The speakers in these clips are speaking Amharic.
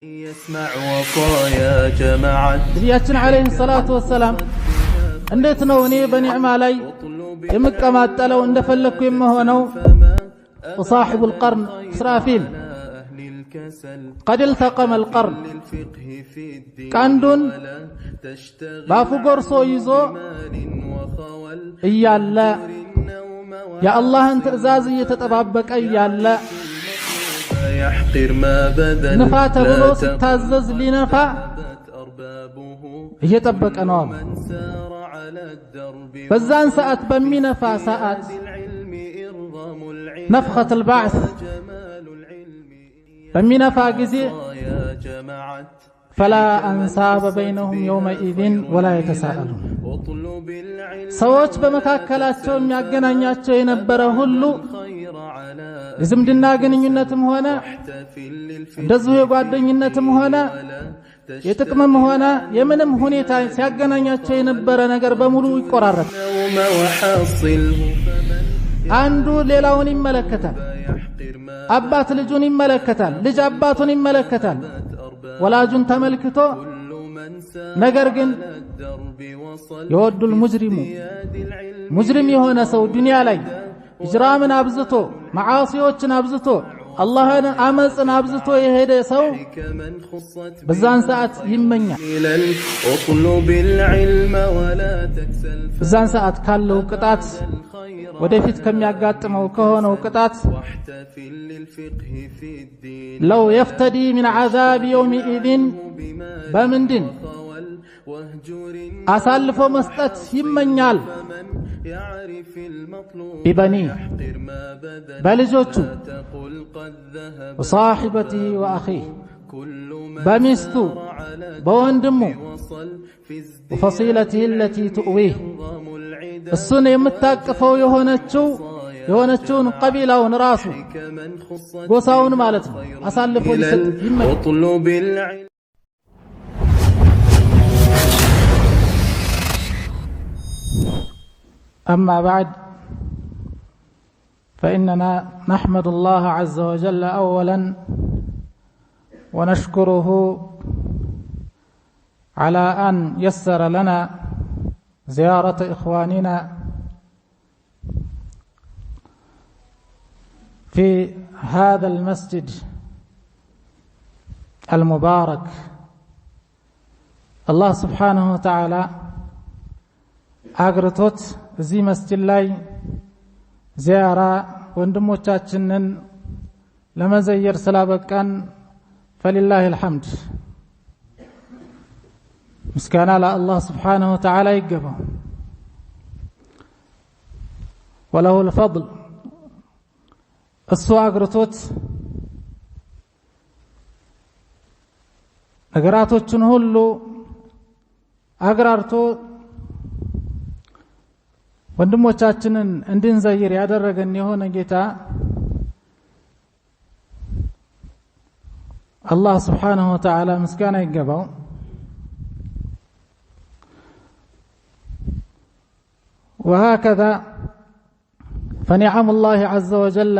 يسمع وصايا جماعة ነቢያችን አለይሂ ሰላቱ ወሰላም እንዴት ነው እኔ በኒዕማ ላይ የምቀማጠለው እንደፈለኩ የምሆነው وصاحب القرن إسرافيل قد التقم القرن ቀንዱን ባፉ ጎርሶ ይዞ እያለ የአላህን ትእዛዝ እየተጠባበቀ እያለ ንፋ ተብሎ ሲታዘዝ ሊነፋ እየጠበቀ ነው። በዛን ሰዓት በሚነፋ ሰዓት نفخة البعث በሚነፋ ጊዜ فلا أنساب بينهم يومئذ ولا يتساءلون ሰዎች በመካከላቸው የሚያገናኛቸው የነበረ ሁሉ የዝምድና ግንኙነትም ሆነ እንደዚሁ የጓደኝነትም ሆነ የጥቅምም ሆነ የምንም ሁኔታ ሲያገናኛቸው የነበረ ነገር በሙሉ ይቆራረጣል። አንዱ ሌላውን ይመለከታል። አባት ልጁን ይመለከታል፣ ልጅ አባቱን ይመለከታል። ወላጁን ተመልክቶ ነገር ግን የወዱል ሙጅሪም የሆነ ሰው ዱንያ ላይ ኢጅራምን አብዝቶ መዓሲዎችን አብዝቶ አላህን አመጽን አብዝቶ የሄደ ሰው በዛን ሰዓት ይመኛል። በዛን ሰዓት ካለው ቅጣት ወደፊት ከሚያጋጥመው ከሆነው ቅጣት ለው የፍተዲ ሚን ዓዛብ የውሚኢዝን በምንድን አሳልፎ መስጠት ይመኛል። ቢበኒ በልጆቹ ወሳሒበቲሂ ወአኺህ በሚስቱ በወንድሙ ወፈሲለቲሂ አለቲ ትእዊህ እሱን የምታቅፈው የሆነችውን ቀቢላውን ራሱ ጎሳውን ማለት ነው አሳልፎ ሊሰጥ ይመኛል። أما بعد فإننا نحمد الله عز وجل أولا ونشكره على أن يسر لنا زيارة إخواننا في هذا المسجد المبارك. الله سبحانه وتعالى አግርቶት እዚህ መስጂድ ላይ ዚያራ ወንድሞቻችንን ለመዘየር ስላበቃን فلله الحمد ምስጋና ለአላህ سبحانه وتعالى ይገባው። وله الفضل እሱ አግርቶት ነገራቶችን ሁሉ አግራርቶ ወንድሞቻችንን እንድንዘይር ያደረገን የሆነ ጌታ አላህ Subhanahu Wa Ta'ala ምስጋና ይገባው። وهكذا فنعم الله عز وجل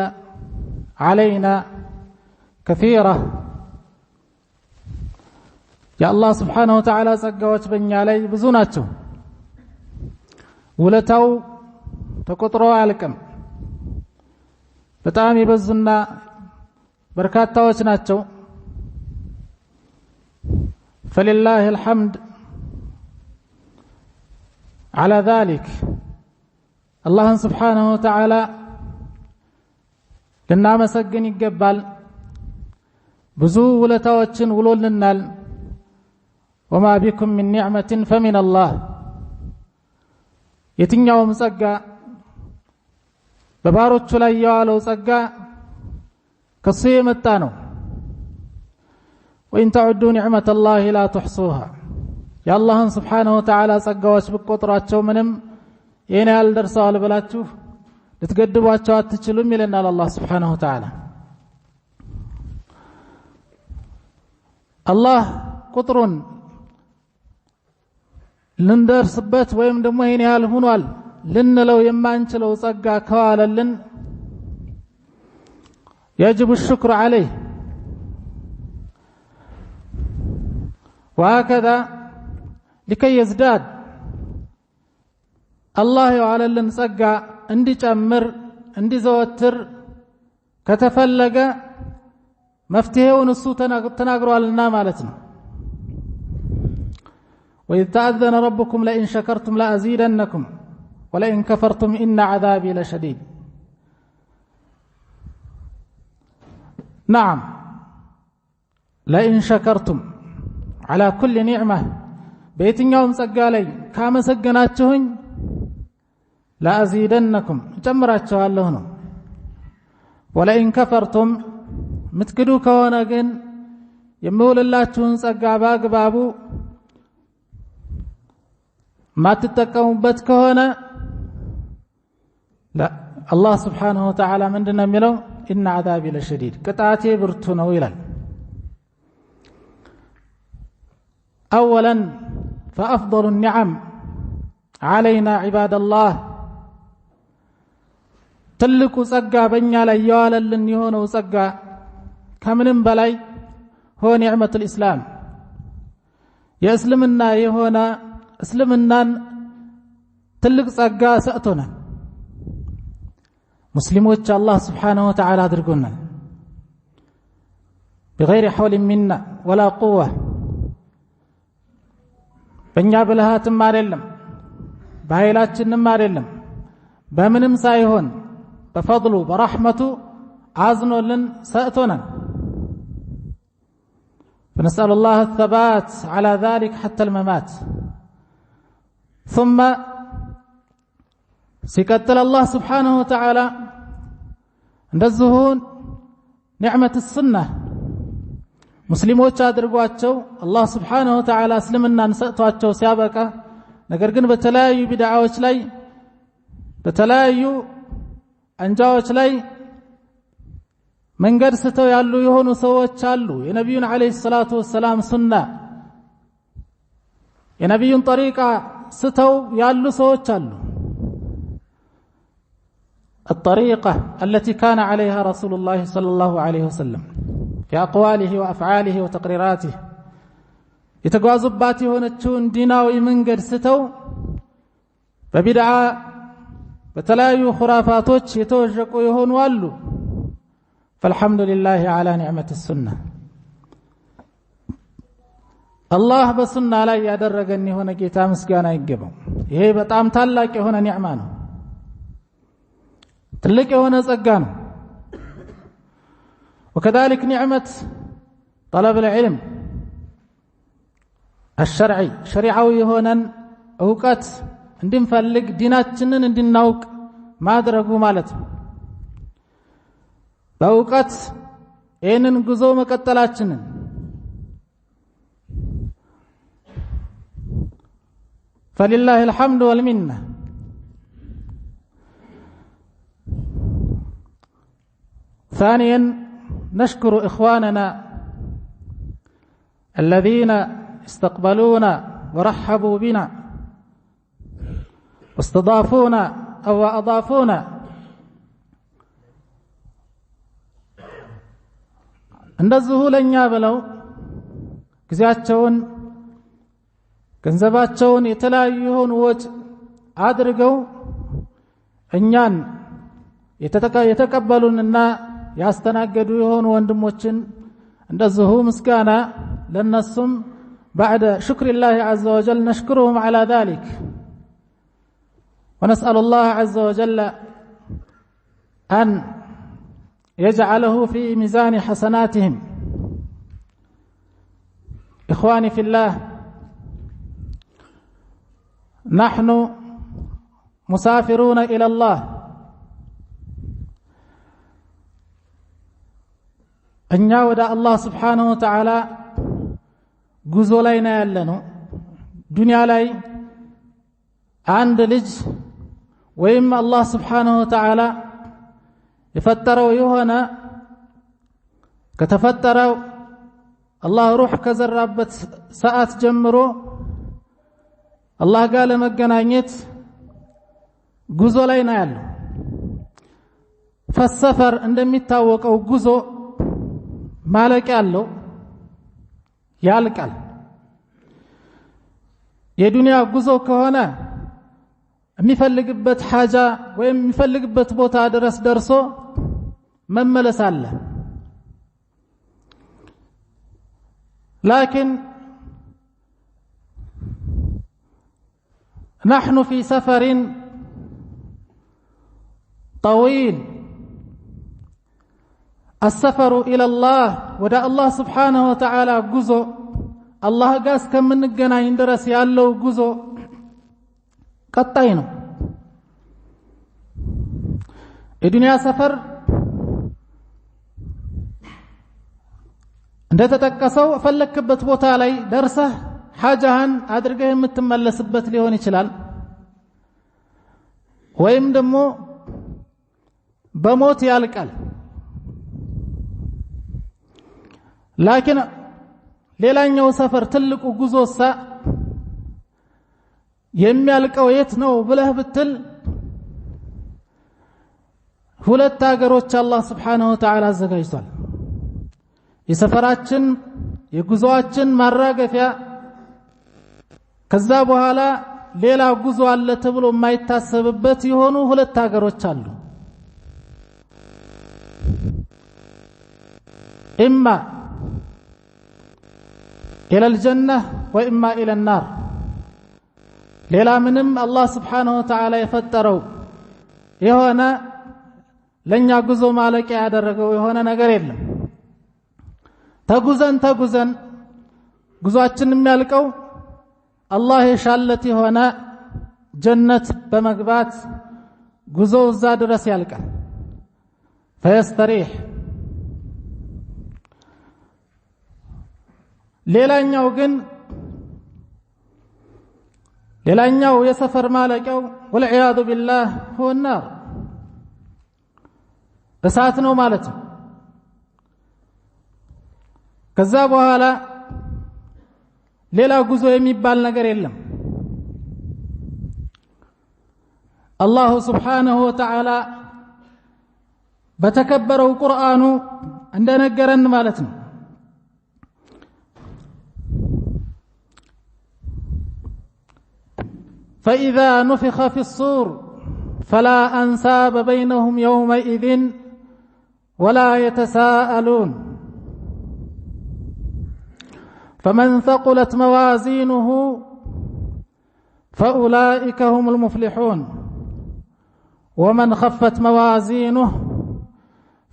علينا كثيرة. يا الله سبحانه وتعالى ጸጋዎች በእኛ ላይ ብዙ ናቸው። ውለታው ተቆጥሮ አያልቅም። በጣም የበዙና በርካታዎች ናቸው። فلله الحمد على ذلك. الله سبحانه وتعالى ልናመሰግን ይገባል። ብዙ ውለታዎችን ውሎልናል። وما بكم من نعمة فمن الله. የትኛውም ጸጋ በባሮቹ ላይ ያለው ጸጋ ከሱ የመጣ ነው። وإن تعدوا نعمة الله لا تحصوها. የአላህን Subhanahu Wa Ta'ala ጸጋዎች ብትቆጥሯቸው ምንም የኔ ያልደርሰዋል ብላችሁ ልትገድቧቸው አትችሉም ይለናል አላህ Subhanahu Wa Ta'ala። አላህ ቁጥሩን ልንደርስበት ወይም ደግሞ ይሄን ያህል ሆኗል ልንለው የማንችለው ጸጋ ከዋለልን يجب الشكر عليه وهكذا لكي يزداد الله يعلن ጸጋ እንዲጨምር እንዲዘወትር ከተፈለገ መፍትሄውን እሱ ተናግሯልና ማለት ነው وإذ تأذن ربكم لئن شكرتم لأزيدنكم ولئن كفرتم إن عذابي لشديد نعم لئن شكرتم على كل نعمة بيتنيوم ጸጋ ላይ ካመሰገናችሁኝ لأزيدنكم ጨምራችኋለሁ ነው ولئن كفرتم ምትክዱ ከሆነ ግን የምውልላችሁን ጸጋ በአግባቡ ማትጠቀሙበት ከሆነ الله سبحانه وتعالى ምንድነው የሚለው إن عذابي لشديد ቅጣቴ ብርቱ ነው ይላል أولا فأفضل النعم علينا عباد الله ትልቁ ጸጋ በእኛ ላይ የዋለልን የሆነው ጸጋ ከምንም በላይ ሆ ኒዕመቱ الإسلام የእስልምና የሆነ እስልምናን ትልቅ ጸጋ ሰጥቶናል ሙስሊሞች አላህ Subhanahu Wa Ta'ala አድርጎናል بغير حول منا ولا قوة በእኛ ብልሃትም አይደለም በኃይላችንም አይደለም በምንም ሳይሆን بفضله برحمته عزنولن سأتنا فنسأل الله الثبات على ذلك حتى الممات ثم سيكتل الله سبحانه وتعالى እንደዚሁን نعمة السنة ሙስሊሞች አድርጓቸው አላህ Subhanahu Wa Ta'ala እስልምናን ሰጥቷቸው ሲያበቃ ነገር ግን በተለያዩ ቢድዓዎች ላይ በተለያዩ አንጃዎች ላይ መንገድ ስተው ያሉ የሆኑ ሰዎች አሉ የነብዩን አለይሂ ሰላቱ ወሰለም ሱና የነብዩን ጠሪቃ ስተው ያሉ ሰዎች አሉ الطريقة التي كان عليها رسول الله صلى الله عليه وسلم في أقواله وأفعاله وتقريراته يتغازبات የሆነችውን ዲናዊ መንገድ ስተው በቢድዓ በተለያዩ خرافاتዎች የተወጀቁ የሆኑ አሉ فالحمد لله على نعمة السنة الله በሱና ላይ ያደረገን የሆነ ጌታ ምስጋና ይገባው ይሄ በጣም ታላቅ የሆነ ኒዕማ ነው ትልቅ የሆነ ጸጋ ነው وكذلك نعمة طلب العلم الشرعي شريعه የሆነን ዕውቀት እንድንፈልግ ዲናችንን እንድናውቅ ማድረጉ ማለት ነው በእውቀት ይህንን ጉዞ መቀጠላችንን فلله الحمد والمنة ثانيا نشكر إخواننا الذين استقبلونا ورحبوا بنا واستضافونا أو أضافونا እንደዚሁ ለኛ ብለው ጊዜያቸውን ገንዘባቸውን የተለያዩ የሆኑ ወጭ አድርገው እኛን የተቀበሉንና ያስተናገዱ የሆኑ ወንድሞችን እንደዚሁ ምስጋና ለነሱም بعد شكر الله عز وجل نشكرهم على ذلك ونسأل الله عز وجل أن يجعله في ميزان حسناتهم إخواني في الله نحن مسافرون إلى الله እኛ ወደ አላህ Subhanahu Wa Ta'ala ጉዞ ላይ ነው ያለነው ዱንያ ላይ አንድ ልጅ ወይም አላህ Subhanahu Wa Ta'ala የፈጠረው የሆነ ከተፈጠረው አላህ ሩህ ከዘራበት ሰዓት ጀምሮ አላህ ጋር ለመገናኘት ጉዞ ላይ ነው ያለው ፈሰፈር እንደሚታወቀው ጉዞ ማለቂያ አለው ያልቃል የዱንያ ጉዞ ከሆነ የሚፈልግበት ሐጃ ወይም የሚፈልግበት ቦታ ድረስ ደርሶ መመለስ አለ لكن نحن في سفر طويل السفر إلى الله ودى الله سبحانه وتعالى ጉዞ الله ጋር እስከምንገናኝ ድረስ ያለው ጉዞ ቀጣይ ነው የዱንያ ሰፈር እንደተጠቀሰው ፈለክበት ቦታ ላይ ደርሰህ ሐጃህን አድርገህ የምትመለስበት ሊሆን ይችላል ወይም ደግሞ በሞት ያልቃል لكن ሌላኛው ሰፈር ትልቁ ጉዞሳ የሚያልቀው የት ነው ብለህ ብትል ሁለት ሀገሮች አላህ Subhanahu Wa Ta'ala አዘጋጅቷል የሰፈራችን የጉዞአችን ማራገፊያ ከዛ በኋላ ሌላ ጉዞ አለ ተብሎ የማይታሰብበት የሆኑ ሁለት ሀገሮች አሉ إما إلى الجنة وإما إلى النار ሌላ ምንም አላህ Subhanahu Wa Ta'ala የፈጠረው የሆነ ለኛ ጉዞ ማለቂያ ያደረገው የሆነ ነገር የለም ተጉዘን ጉዟችን የሚያልቀው አላህ የሻለት የሆነ ጀነት በመግባት ጉዞው እዛ ድረስ ያልቃል فيستريح ሌላኛው የሰፈር ማለቂያው ወልዒያዱ ቢላህ هو النار እሳት ነው ማለት ነው ከዛ በኋላ ሌላ ጉዞ የሚባል ነገር የለም አላህ Subhanahu Wa Ta'ala በተከበረው ቁርአኑ እንደነገረን ማለት ነው فإذا نفخ في الصور فلا أنساب بينهم يومئذ ولا يتساءلون فمن ثقلت موازينه فأولئك هم المفلحون ومن خفت موازينه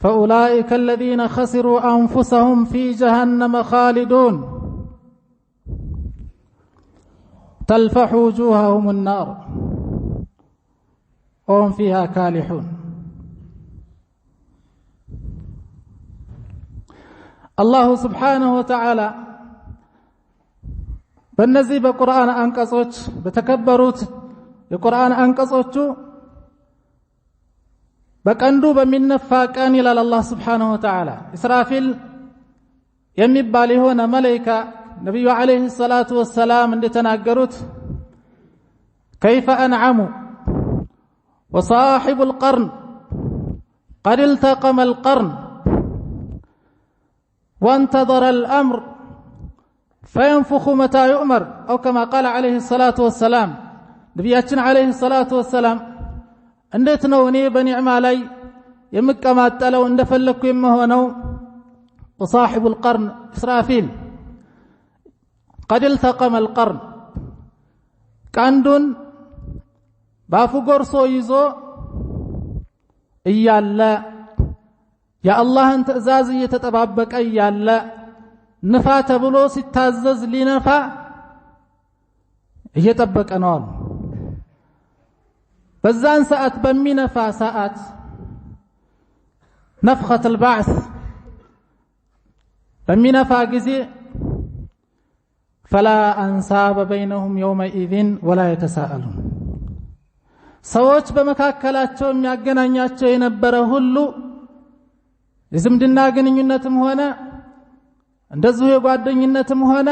فأولئك الذين خسروا أنفسهم في جهنم خالدون تلفح وجوههم النار وهم فيها كالحون الله سبحانه وتعالى በእነዚህ በቁርአን አንቀጾች በተከበሩት የቁርአን አንቀጾቹ በቀንዱ በሚነፋ ቀን ይላል አላህ Subhanahu Wa Ta'ala ኢስራፊል የሚባል የሆነ መላእክት ነብዩ አለይሂ ሰላቱ ወሰላም እንደተናገሩት كيف أنعم وصاحب القرن قد التقم القرن وانتظر الأمر فينفخ متى يؤمر أو كما قال عليه الصلاة والسلام نبياتنا عليه الصلاة والسلام እንዴት ነው እኔ በኒዕማ ላይ የምቀማጠለው እንደፈለኩ የምሆነው وصاحب القرن إسرافيل قد التقم القرن ቀንዱን ባፉ ጎርሶ ይዞ እያለ የአላህን ትእዛዝ እየተጠባበቀ እያለ ንፋ ተብሎ ሲታዘዝ ሊነፋ እየጠበቀ ነው አሉ በዛን ሰዓት በሚነፋ ሰዓት نفخة البعث በሚነፋ ጊዜ فلا أنساب بينهم يومئذ ولا يتساءلون ሰዎች በመካከላቸው የሚያገናኛቸው የነበረ ሁሉ የዝምድና ግንኙነትም ሆነ እንደዚሁ የጓደኝነትም ሆነ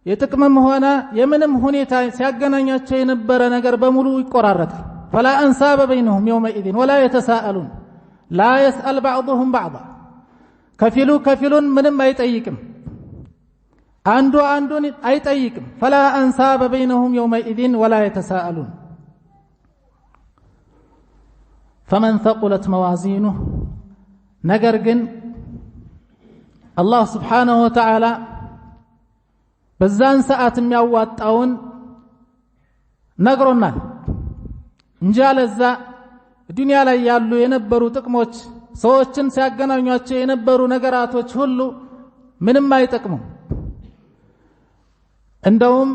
የጥቅምም ሆነ የምንም ሁኔታ ሲያገናኛቸው የነበረ ነገር በሙሉ ይቆራረጣል فلا أنساب بينهم يومئذ ولا يتساءلون لا يسأل بعضهم بعضا ከፊሉ ምንም አይጠይቅም አንዱን አይጠይቅም فلا انساب بينهم يومئذ ولا يتساءلون فمن ثقلت موازينه ነገር ግን አላህ Subhanahu Wa Ta'ala በዛን ሰዓት የሚያዋጣውን ነግሮናል እንጂ አለዛ ዱንያ ላይ ያሉ የነበሩ ጥቅሞች ሰዎችን ሲያገናኟቸው የነበሩ ነገራቶች ሁሉ ምንም አይጠቅሙም እንደውም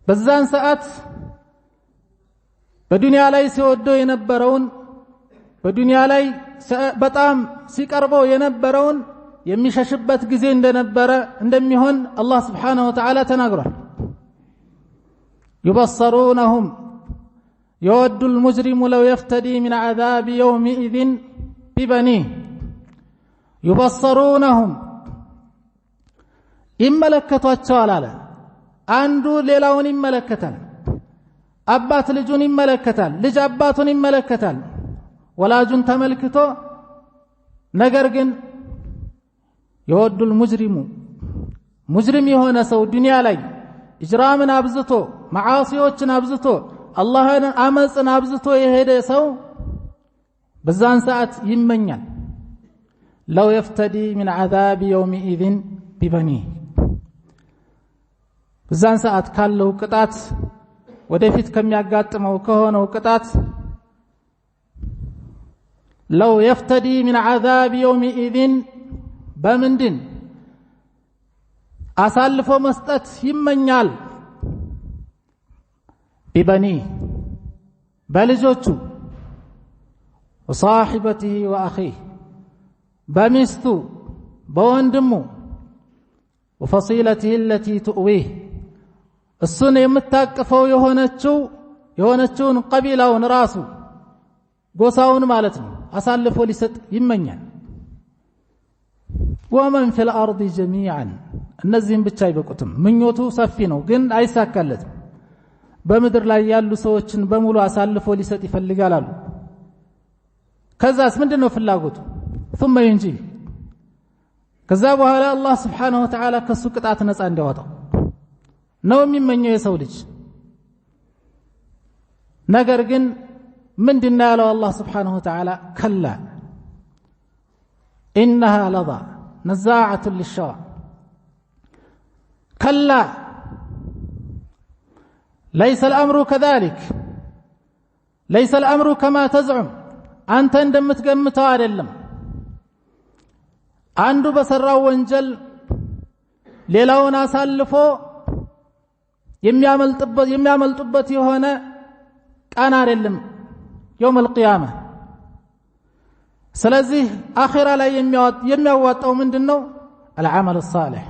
በዛን ሰዓት በዱንያ ላይ ሲወደው የነበረውን በዱንያ ላይ በጣም ሲቀርበው የነበረውን የሚሸሽበት ጊዜ እንደሚሆን አላህ Subhanahu Wa Ta'ala ተናግሯል يبصرونهم يود المجرم لو يفتدي من عذاب يومئذ ببنيه يبصرونهم ይመለከቷቸዋል አለ አንዱ ሌላውን ይመለከታል አባት ልጁን ይመለከታል ልጅ አባቱን ይመለከታል ወላጁን ተመልክቶ ነገር ግን يود المجرم ሙጅሪም የሆነ ሰው ዱንያ ላይ ኢጅራምን አብዝቶ መዓሲዎችን አብዝቶ አላህን አመጽን አብዝቶ የሄደ ሰው በዛን ሰዓት ይመኛል لو يفتدي من عذاب يومئذ ببنيه በዛን ሰዓት ካለው ቅጣት ወደፊት ከሚያጋጥመው ከሆነው ቅጣት لو يفتدي من عذاب يومئذ በምንድን አሳልፎ መስጠት ይመኛል ببنيه በልጆቹ وصاحبته واخيه በሚስቱ በወንድሙ وفصيلته التي تؤويه እሱን የምታቀፈው የሆነችውን ቀቢላውን ራሱ ጎሳውን ማለት ነው አሳልፎ ሊሰጥ ይመኛል ومن في الارض جميعا እነዚህም ብቻ አይበቁትም ምኞቱ ሰፊ ነው ግን አይሳካለትም በመድር ላይ ያሉ ሰዎችን በሙሉ አሳልፎ ሊሰጥ ይፈልጋል አሉ ከዛስ ምንድነው ፍላጎቱ ثم ينجي ከዛ በኋላ አላህ Subhanahu Wa Ta'ala ከሱ ቅጣት ነፃ እንዲያወጣው ነው የሚመኘው የሰው ልጅ ነገር ግን ምንድነው ያለው አላህ Subhanahu Wa Ta'ala ከላ انها لظى نزاعه للشوى كلا ليس الامر كذلك ليس الامر كما تزعم አንተ እንደምትገምተው አይደለም አንዱ በሰራው ወንጀል ሌላውን አሳልፎ የሚያመልጡበት የሆነ ቀን አይደለም يوم القيامه ስለዚህ አኺራ ላይ የሚያዋጣው ምንድነው العمل الصالح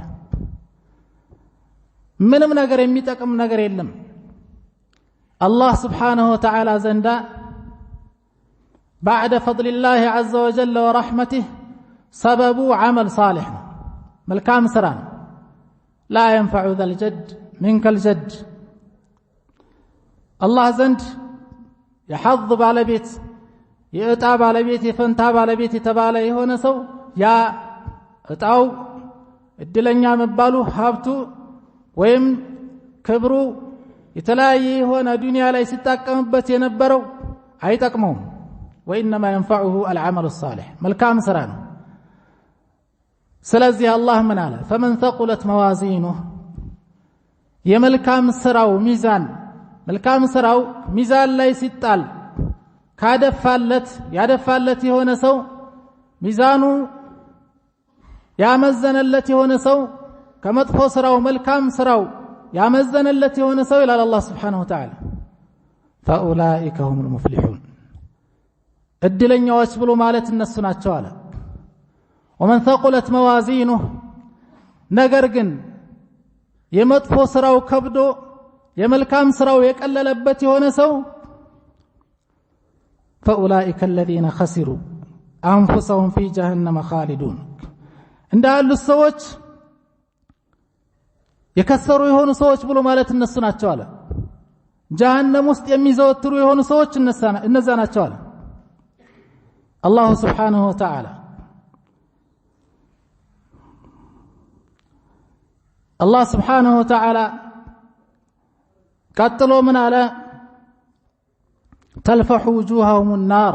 ምንም ነገር የሚጠቅም ነገር የለም አላህ Subhanahu Wa Ta'ala ዘንዳ بعد فضل الله عز وجل ورحمته سبب عمل صالح ملكام سران لا ينفع ذا الجد منك الجد الله زند يحظ على بيت يأتاب على بيت يفنتاب على بيت يتبالى يهون سو يا اتاو الدلنيا مبالو حابتو ويم كبرو يتلاي هنا دنيا لا يستقمبت ينبرو አይጠቅመውም وانما ينفعه العمل الصالح ملكام سران ስለዚህ አላህ ምን አለ فمن ثقلت موازينه የመልካም ስራው ሚዛን መልካም ስራው ሚዛን ላይ ሲጣል ያደፋለት የሆነ ሰው ሚዛኑ ያመዘነለት የሆነ ሰው ከመጥፎ ስራው መልካም ስራው ያመዘነለት የሆነ ሰው ይላል አላህ Subhanahu Wa Ta'ala فاولئك هم المفلحون እድለኛዎች ብሎ ማለት እነሱ ናቸው አለ ومن ثقلت موازينه ነገር ግን የመጥፎ ስራው ከብዶ የመልካም ስራው የቀለለበት የሆነ ሰው فاولئك الذين خسروا انفسهم في جهنم خالدون እንዳሉ ሰዎች የከሰሩ የሆኑ ሰዎች ብሎ ማለት እነሱ ናቸው አለ ጀሃነም ውስጥ የሚዘወትሩ የሆኑ ሰዎች እነዛ ናቸው አለ አላህ Subhanahu Wa Ta'ala الله سبحانه وتعالى قتلوا من على تلفح وجوههم النار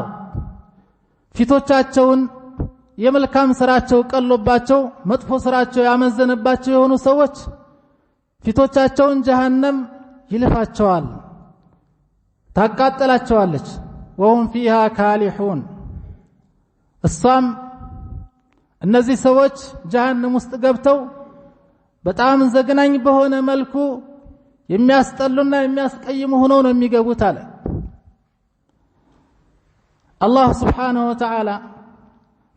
ፊቶቻቸውን የመልካም ስራቸው ቀሎባቸው መጥፎ ስራቸው ያመዘነባቸው የሆኑ ሰዎች ፊቶቻቸውን ጀሃነም ይልፋቸዋል ታቃጥላቸዋለች ወሁም ፊሃ ካሊሁን እሷም እነዚህ ሰዎች ጀሃነም ውስጥ ገብተው በጣም ዘግናኝ በሆነ መልኩ የሚያስጠሉና የሚያስቀይሙ ሆነው ነው የሚገቡት አለ الله سبحانه وتعالى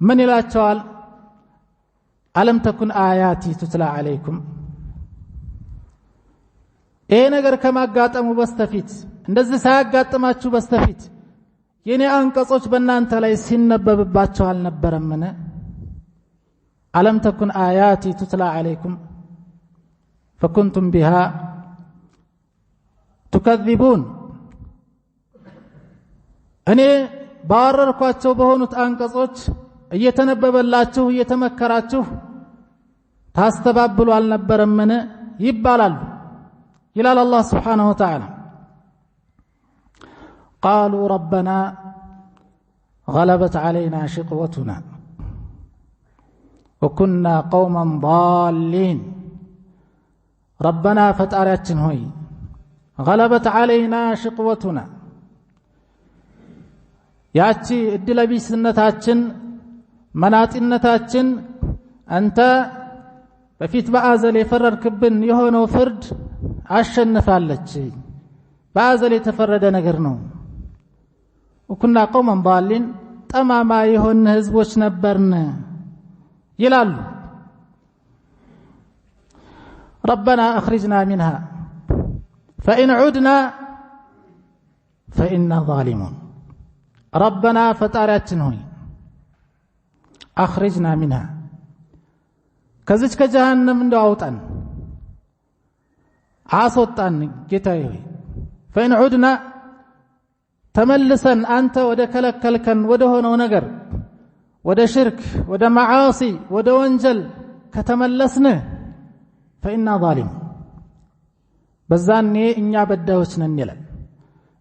من يلاچوال ألم تكن آياتي تتلى عليكم ايه ነገር ከማጋጠሙ በስተፊት እንደዚህ ሳያጋጥማችሁ በስተፊት የኔ አንቀጾች በእናንተ ላይ ሲነበብባቸው አልነበረምን ألم تكن آياتي تتلى عليكم فكنتم بها تكذبون እኔ ባረርኳቸው በሆኑት አንቀጾች እየተነበበላችሁ እየተመከራችሁ ታስተባብሉ አልነበረምን ይባላል ይላል አላህ Subhanahu Wa Ta'ala قالوا ربنا غلبت علينا شقوتنا وكنا قوما ضالين ربنا فتارياتችን ሆይ غلبت علينا شقوتنا ያቺ እድለቢስነታችን መናጢነታችን አንተ በፊት በአዘል የፈረድክብን የሆነው ፍርድ አሸንፋለች በአዘል የተፈረደ ነገር ነው وكنا قوما ضالين ጠማማ የሆነ ህዝቦች ነበርን ይላሉ ربنا اخرجنا منها فإن عدنا فإنا ظالمون ربنا فتارياتችን ሆይ اخرجنا منها ከዚች ከጀሃነም እንዳውጣን አስወጣን ጌታዬ ሆይ فإن عدنا ተመልሰን አንተ ወደ ከለከልከን ወደ ሆነው ነገር ወደ ሽርክ ወደ ማዓሲ ወደ ወንጀል ከተመለስን فإنا ظالمون በዛኔ እኛ በዳዮች ነን ይላል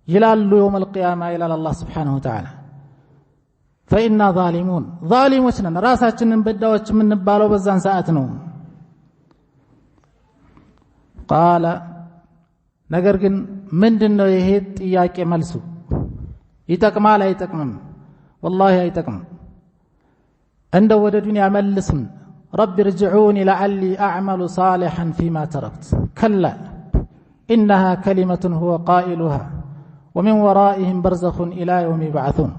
ይላሉ يوم القيامة إلى الله سبحانه وتعالى فإنا ظالمون ظالموች ነን ራሳችንን በዳዮች የምንባለው በዛን ሰዓት ነው قال ነገር ግን ምንድነው ይሄ ጥያቄ መልሱ ይጠቅማል አይጠቅምም والله አይጠቅምም እንደው ወደ ዱንያ መልሱን رب ارجعوني لعلي أعمل صالحا فيما تركت كلا إنها كلمة هو قائلها ومن ورائهم برزخ إلى يوم يبعثون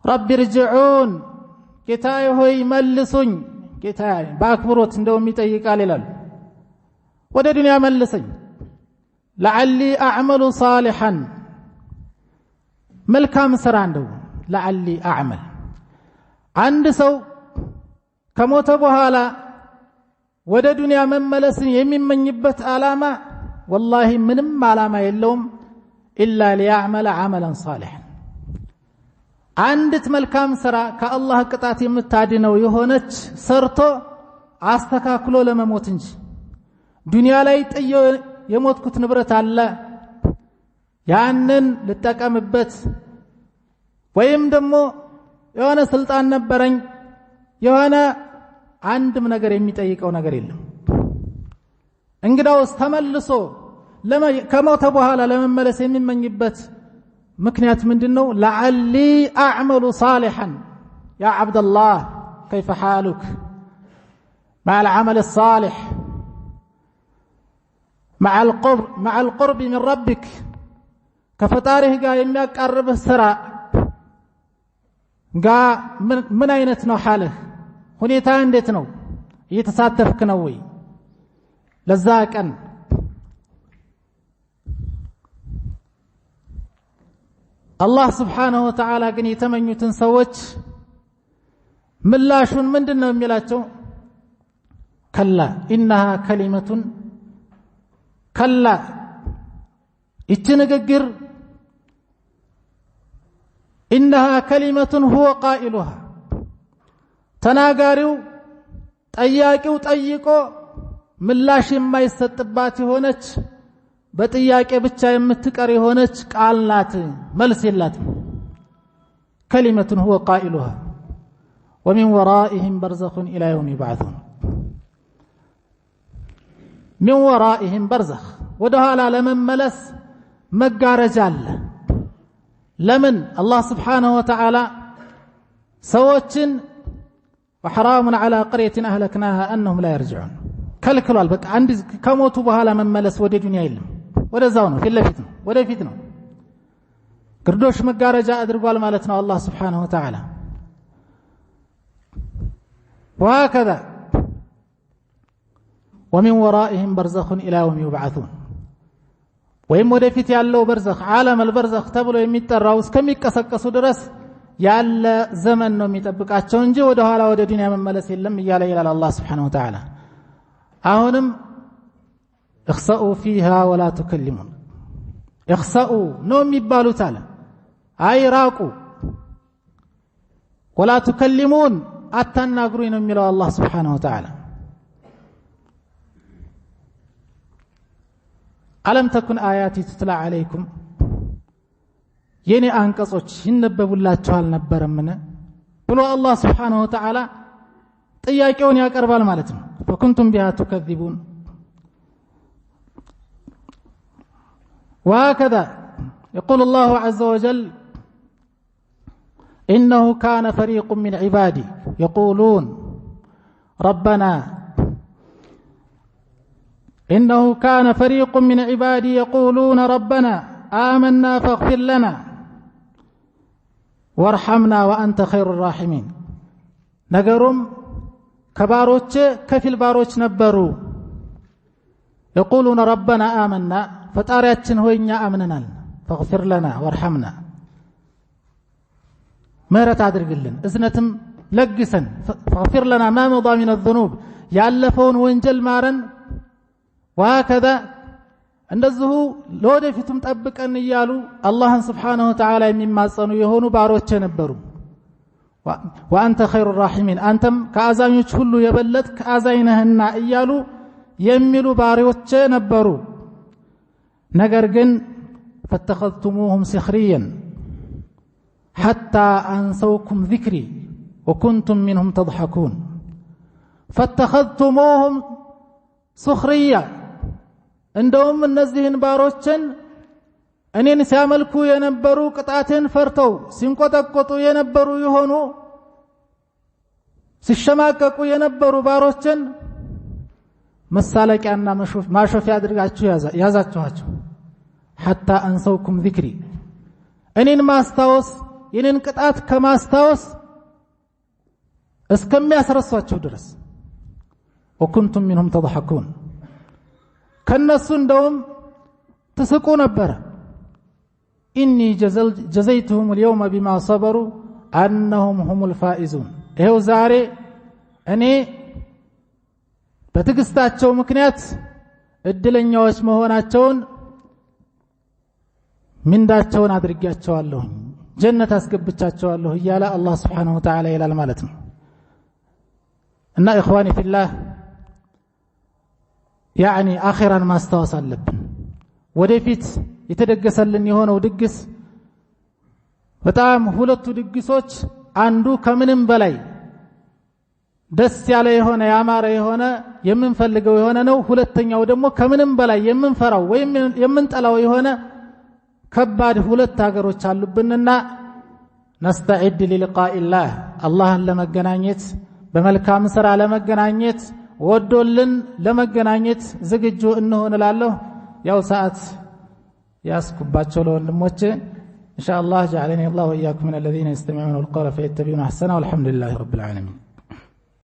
رب ارجعون كتاي هوي ملسون كتاي باكبروت እንደውም ይጠይቃል ይላል ወደ ዱንያ መልሰኝ لعلي أعمل صالحا መልካም ስራ እንደው لعلي أعمل አንድ ሰው ከሞተ በኋላ ወደ ዱንያ መመለስን የሚመኝበት አላማ والله ምንም አላማ የለውም إلا ليعمل عملا صالحا አንዲት መልካም ስራ ከአላህ ቅጣት የምታድነው የሆነች ሰርቶ አስተካክሎ ለመሞት እንጂ ዱንያ ላይ ጥዮ የሞትኩት ንብረት አለ ያንን ልጠቀምበት ወይም ደግሞ የሆነ ስልጣን ነበረኝ የሆነ አንድም ነገር የሚጠይቀው ነገር የለም እንግዳውስ ተመልሶ ከሞተ በኋላ ለመመለስ የሚመኝበት ምክንያት ምንድነው لعلي أعمل صالحا يا عبد الله كيف حالك مع العمل الصالح مع القرب من ربك كفتاره ጋር የሚያቀርብህ ስራ ጋር ምን አይነት ነው حالህ ሁኔታ እንዴት ነው እየተሳተፍክ ነው ወይ ለዛ ቀን አላህ Subhanahu Wa Ta'ala ግን የተመኙትን ሰዎች ምላሹን ምንድነው የሚላቸው ከላ إنها كلمة ከላ እቺ ንግግር إنها كلمة هو قائلها ተናጋሪው ጠያቂው ጠይቆ ምላሽ የማይሰጥባት የሆነች በጥያቄ ብቻ የምትቀር የሆነች ቃል ናት መልስ የላትም كلمة هو قائلها ومن ورائهم برزخ إلى يوم يبعثون من ورائهم برزخ ودهالا لمن ملس مقارج الله لمن الله سبحانه وتعالى سوتشن وحرام على قرية أهلكناها أنهم لا يرجعون كالكلال بك عندي كموتوا بهالا من ملس ودي دنيا إلهم ولا زاونه في اللي فتنه ولا فتنه قردوش مقارج أدرقوا مالتنا الله سبحانه وتعالى وهكذا ومن ورائهم برزخ إلى يوم يبعثون وإن مدفت يالله برزخ عالم البرزخ تبلو يميتراو كم يكسكسوا درس يالا زمن نو ميطبقاچو እንጂ ወደ ኋላ ወደ ዱንያ መመለስ የለም ይያለ ይላል አላህ Subhanahu Wa Ta'ala አሁንም اخسئوا فيها ولا تكلمون اخسئوا ነው የሚባሉት አለ አይራቁ ولا تكلمون አታናግሩኝ ነው የሚለው አላህ Subhanahu Wa Ta'ala ألم تكن آياتي تتلى عليكم يني أنقصوش ينببولاችሁ አልነበረምን ብሎ الله سبحانه وتعالى ጥያቄውን ያቀርባል ማለት ነው فكنتم بها تكذبون وهكذا يقول الله عز وجل إنه كان فريق من عبادي يقولون ربنا إنه كان فريق من عبادي يقولون ربنا آمنا فاغفر لنا وارحمنا وأنت خير الراحمين نقرم كباروች كفل باروች ነበሩ يقولون ربنا آمنا ፈጣሪያችን ሆይ እኛ አምነናል فاغفر لنا وارحمنا ምህረት አድርግልን እዝነትም ለግሰን فاغفر لنا ما مضى من الذنوب ያለፈውን ወንጀል ማረን وهكذا እንደዚሁ ለወደፊቱም ጠብቀን ይያሉ አላህን Subhanahu Wa Ta'ala የሚማጸኑ የሆኑ ባሮች ነበሩ وأنت خير الراحمين አንተም ከአዛኞች ሁሉ የበለጥክ አዛኝ ነህና ይያሉ የሚሉ ባሮች ነበሩ ነገር ግን فاتخذتموهم سخريا حتى أنسوكم ذكري وكنتم منهم تضحكون فاتخذتموهم سخريا እንደውም እነዚህን ባሮችን እኔን ሲያመልኩ የነበሩ ቅጣቴን ፈርተው ሲንቆጠቆጡ የነበሩ የሆኑ ሲሸማቀቁ የነበሩ ባሮችን መሳለቂያና ማሾፊያ አድርጋችሁ ያዛችኋቸው حتى أنسوكم ذكري እኔን ማስታወስ የኔን ቅጣት ከማስታወስ እስከሚያስረሷቸው ድረስ وكنتم منهم تضحكون ከነሱ እንደውም ተስቁ ነበር إني جزيتهم اليوم بما صبروا أنهم هم الفائزون ይሄው ዛሬ እኔ በትግስታቸው ምክንያት እድለኛዎች መሆናቸውን ምንዳቸውን አድርጋቸዋለሁ ጀነት አስገብቻቸዋለሁ ይያለ አላህ Subhanahu Wa Ta'ala ይላል ማለት ነው እና اخواني في الله يعني اخرا ما استوصل አለብን ወደፊት የተደገሰልን የሆነው ድግስ በጣም ሁለቱ ድግሶች አንዱ ከምንም በላይ ደስ ያለ የሆነ ያማረ የሆነ የምንፈልገው የሆነ ነው ሁለተኛው ደግሞ ከምንም በላይ የምንፈራው ወይም የምንጠላው የሆነ ከባድ ሁለት ሀገሮች አሉብንና نستعد للقاء الله አላህን ለመገናኘት በመልካም ሥራ ለመገናኘት ወዶልን ለመገናኘት ዝግጁ እንሆንላለሁ ያው ሰዓት ያስኩባቸው ለወንድሞቼ ኢንሻአላህ جعلني الله واياكم من الذين يستمعون القول فيتبعون احسنه والحمد لله رب العالمين